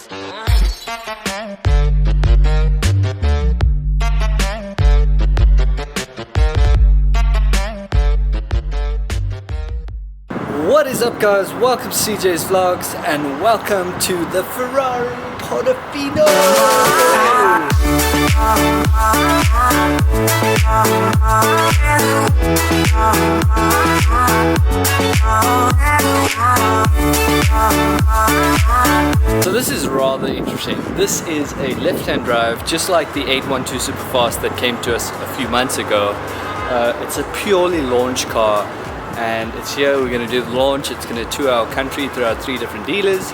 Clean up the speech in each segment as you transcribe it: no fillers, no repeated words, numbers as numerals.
What is up, guys? Welcome to CJSVLOGS and welcome to the Ferrari Portofino! So this is rather interesting. This is a left-hand drive, just like the 812 Superfast that came to us a few months ago. It's a purely launch car. And it's here, we're going to do the launch. It's going to tour our country through our 3 different dealers,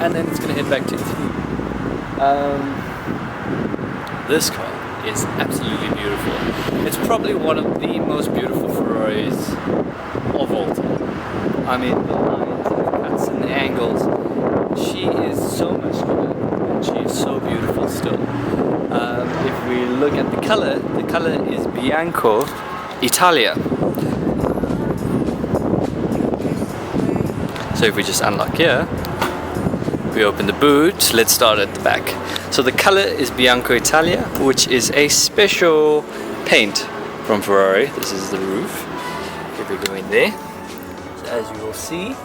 and then it's going to head back to Italy. This car is absolutely beautiful. It's probably one of the most beautiful Ferraris of all time. I mean, the lines and the cuts and the angles. She is so much good, and she is so beautiful still. If we look at the color is Bianco Italia. So if we just unlock here, we open the boot, let's start at the back. So the color is Bianco Italia, which is a special paint from Ferrari. This is the roof. If we go in there, so as you will see,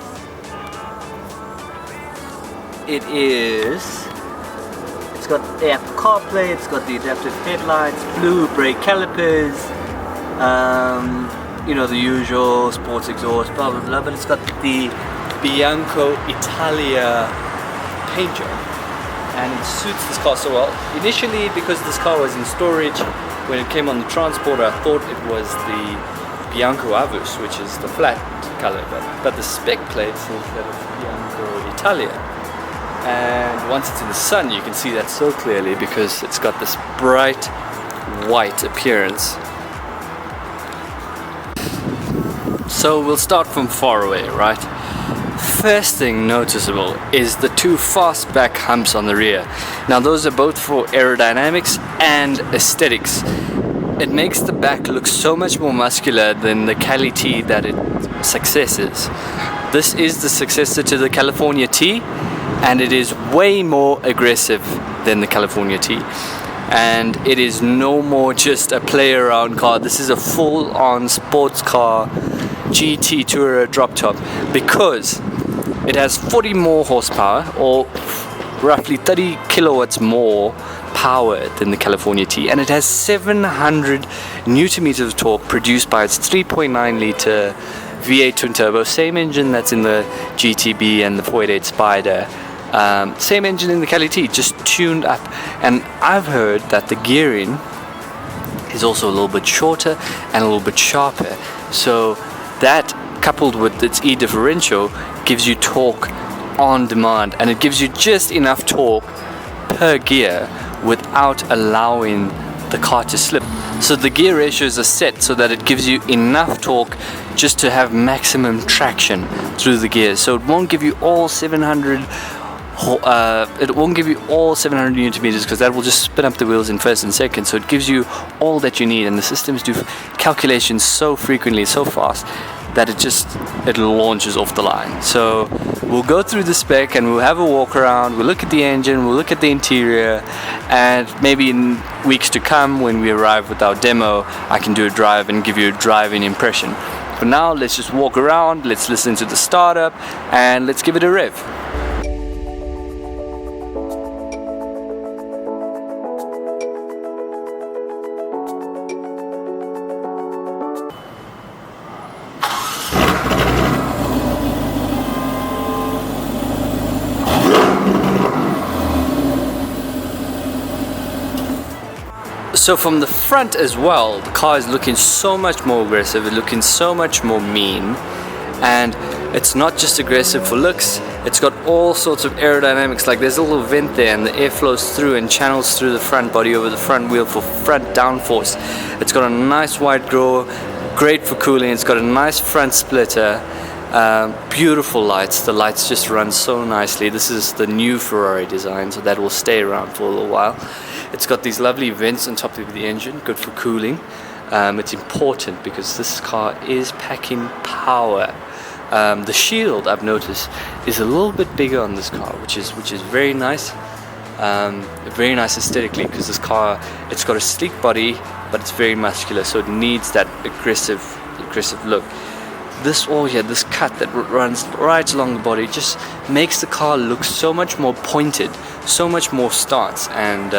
it's got Apple CarPlay, it's got the adaptive headlights, blue brake calipers, you know, the usual sports exhaust, blah blah blah, but it's got the Bianco Italia paint job, and it suits this car so well. Initially, because this car was in storage, when it came on the transporter, I thought it was the Bianco Avus, which is the flat color, but the spec plate says that it's Bianco Italia. And once it's in the sun, you can see that so clearly because it's got this bright white appearance. So we'll start from far away, right? First thing noticeable is the 2 fastback humps on the rear. Now those are both for aerodynamics and aesthetics. It makes the back look so much more muscular than the Cali T that it successes. This is the successor to the California T, and it is way more aggressive than the California T. And it is no more just a play around car. This is a full-on sports car GT Tourer drop top, because it has 40 more horsepower, or roughly 30 kilowatts more power than the California T, and it has 700 newton meters of torque produced by its 3.9 liter V8 twin turbo, same engine that's in the GTB and the 488 Spider. Same engine in the Cali T, just tuned up. And I've heard that the gearing is also a little bit shorter and a little bit sharper. So that, coupled with its E differential, gives you torque on demand, and it gives you just enough torque per gear without allowing the car to slip. So the gear ratios are set so that it gives you enough torque just to have maximum traction through the gears. So it won't give you all 700 newton meters, because that will just spin up the wheels in first and second. So it gives you all that you need, and the systems do calculations so frequently, so fast, that it launches off the line. So we'll go through the spec and we'll have a walk around, we'll look at the engine, we'll look at the interior, and maybe in weeks to come when we arrive with our demo, I can do a drive and give you a driving impression. For now, let's just walk around, let's listen to the startup, and let's give it a rev. So from the front as well, the car is looking so much more aggressive, it's looking so much more mean, and it's not just aggressive for looks, it's got all sorts of aerodynamics. Like there's a little vent there, and the air flows through and channels through the front body over the front wheel for front downforce. It's got a nice wide grille, great for cooling, it's got a nice front splitter, beautiful lights. The lights just run so nicely. This is the new Ferrari design, so that will stay around for a little while. It's got these lovely vents on top of the engine, good for cooling. It's important because this car is packing power. The shield, I've noticed, is a little bit bigger on this car, which is very nice. Very nice aesthetically, because this car, it's got a sleek body, but it's very muscular, so it needs that aggressive look. This this cut that runs right along the body just makes the car look so much more pointed, so much more stance, and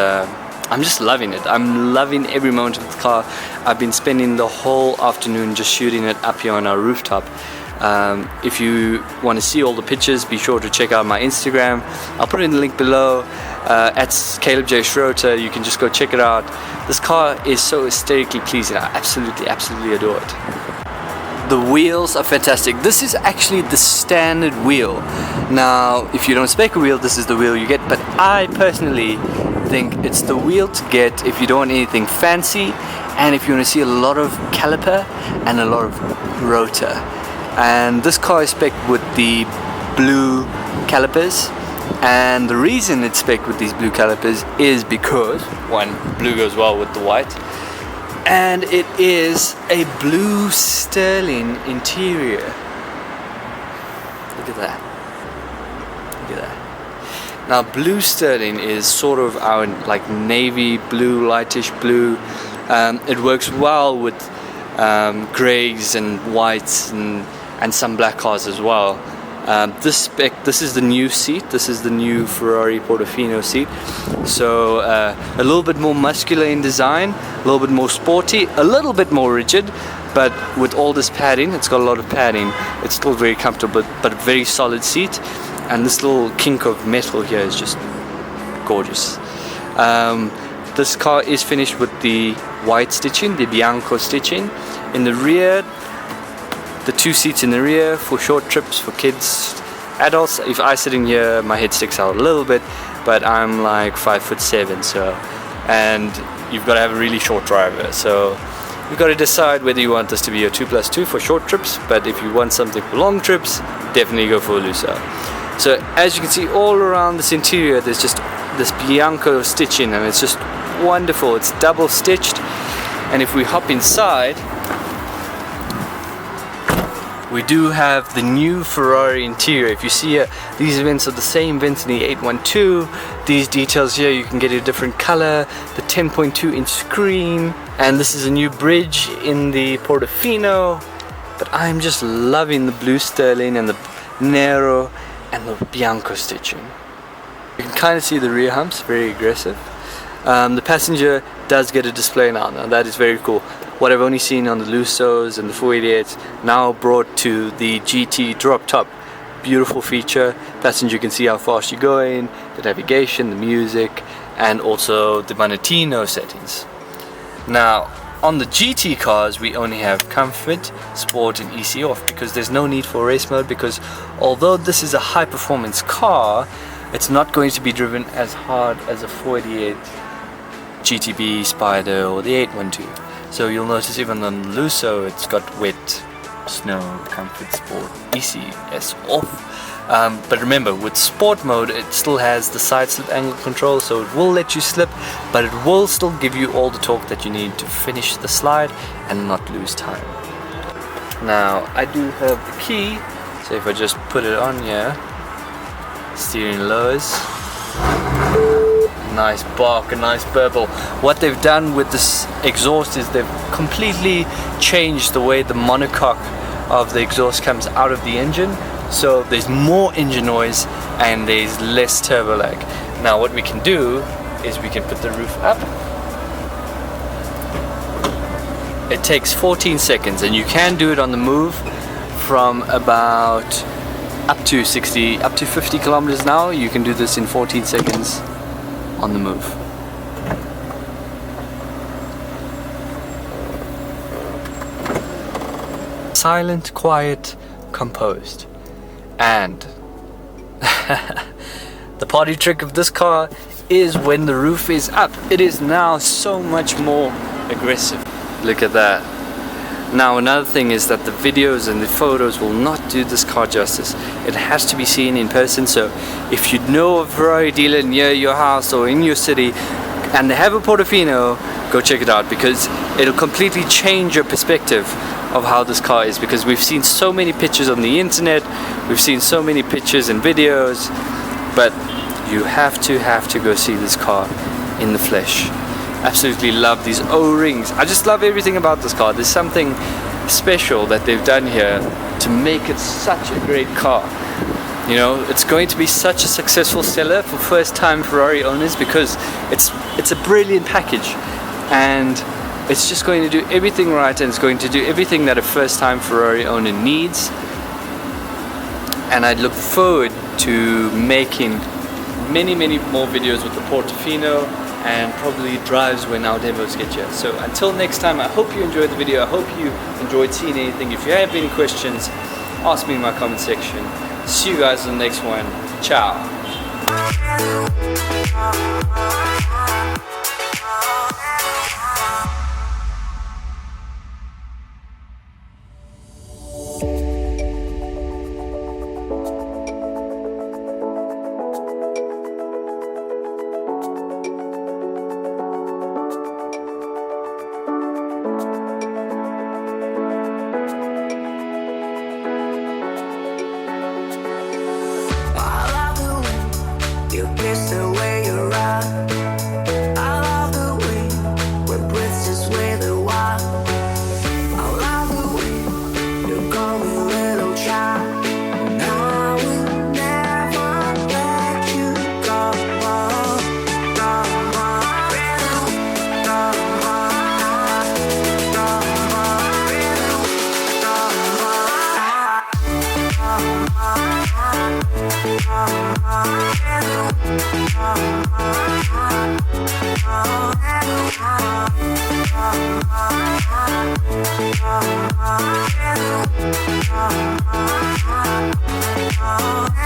I'm just loving it. I'm loving every moment of the car. I've been spending the whole afternoon just shooting it up here on our rooftop. If you want to see all the pictures, be sure to check out my Instagram. I'll put it in the link below, at Caleb J. Schroeter. You can just go check it out. This car is so aesthetically pleasing. I absolutely adore it. The wheels are fantastic. This is actually the standard wheel. Now, if you don't spec a wheel, this is the wheel you get, but I personally think it's the wheel to get if you don't want anything fancy, and if you want to see a lot of caliper and a lot of rotor. And this car is spec'd with the blue calipers, and the reason it's spec'd with these blue calipers is because, one, blue goes well with the white, and it is a blue sterling interior. Look at that. Look at that. Now, blue sterling is sort of our like navy blue, lightish blue. It works well with greys and whites and some black cars as well. This is the new seat. This is the new Ferrari Portofino seat. So a little bit more muscular in design, a little bit more sporty, a little bit more rigid, but with all this padding, it's got a lot of padding. It's still very comfortable, but a very solid seat. And this little kink of metal here is just gorgeous. This car is finished with the white stitching, the Bianco stitching. In the rear, the two seats in the rear for short trips for kids, adults. If I sit in here, my head sticks out a little bit, but I'm like 5'7", so, and you've got to have a really short driver, so you've got to decide whether you want this to be a 2+2 for short trips, but if you want something for long trips, definitely go for a Lusso. So as you can see all around this interior, there's just this Bianco stitching, and it's just wonderful. It's double stitched, and if we hop inside, we do have the new Ferrari interior. If you see here, these vents are the same vents in the 812. These details here, you can get a different color, the 10.2 inch screen, and this is a new bridge in the Portofino. But I'm just loving the blue sterling and the Nero and the Bianco stitching. You can kind of see the rear humps, very aggressive. The passenger does get a display now. Now that is very cool. What I've only seen on the Lussos and the 488s, now brought to the GT drop top. Beautiful feature. Passenger can see how fast you're going, the navigation, the music, and also the Manatino settings. Now, on the GT cars, we only have comfort, sport, and EC off, because there's no need for race mode, because although this is a high performance car, it's not going to be driven as hard as a 488 GTB Spider or the 812. So you'll notice even on the Lusso, it's got wet, snow, comfort, sport, ECS off. But remember, with sport mode, it still has the side slip angle control, so it will let you slip, but it will still give you all the torque that you need to finish the slide and not lose time. Now, I do have the key, so if I just put it on here, steering lowers. Nice bark, a nice burble. What they've done with this exhaust is they've completely changed the way the monocoque of the exhaust comes out of the engine, so there's more engine noise and there's less turbo lag. Now what we can do is we can put the roof up. It takes 14 seconds, and you can do it on the move from about up to 50 kilometers an hour. You can do this in 14 seconds on the move. Silent, quiet, composed. And the party trick of this car is when the roof is up. It is now so much more aggressive. Look at that. Now another thing is that the videos and the photos will not do this car justice. It has to be seen in person, so if you know a Ferrari dealer near your house or in your city and they have a Portofino, go check it out, because it'll completely change your perspective of how this car is, because we've seen so many pictures on the internet, we've seen so many pictures and videos, but you have to go see this car in the flesh. Absolutely love these O-rings. I just love everything about this car. There's something special that they've done here to make it such a great car. You know, it's going to be such a successful seller for first-time Ferrari owners, because it's a brilliant package, and it's just going to do everything right, and it's going to do everything that a first-time Ferrari owner needs. And I look forward to making many more videos with the Portofino, and probably drives when our demos get here. So until next time, I hope you enjoyed the video. I hope you enjoyed seeing anything. If you have any questions, ask me in my comment section. See you guys in the next one. Ciao. You kiss the way you run. I love the way when breaths just with a while. I love the way you call me little child. I will never let you go. Oh,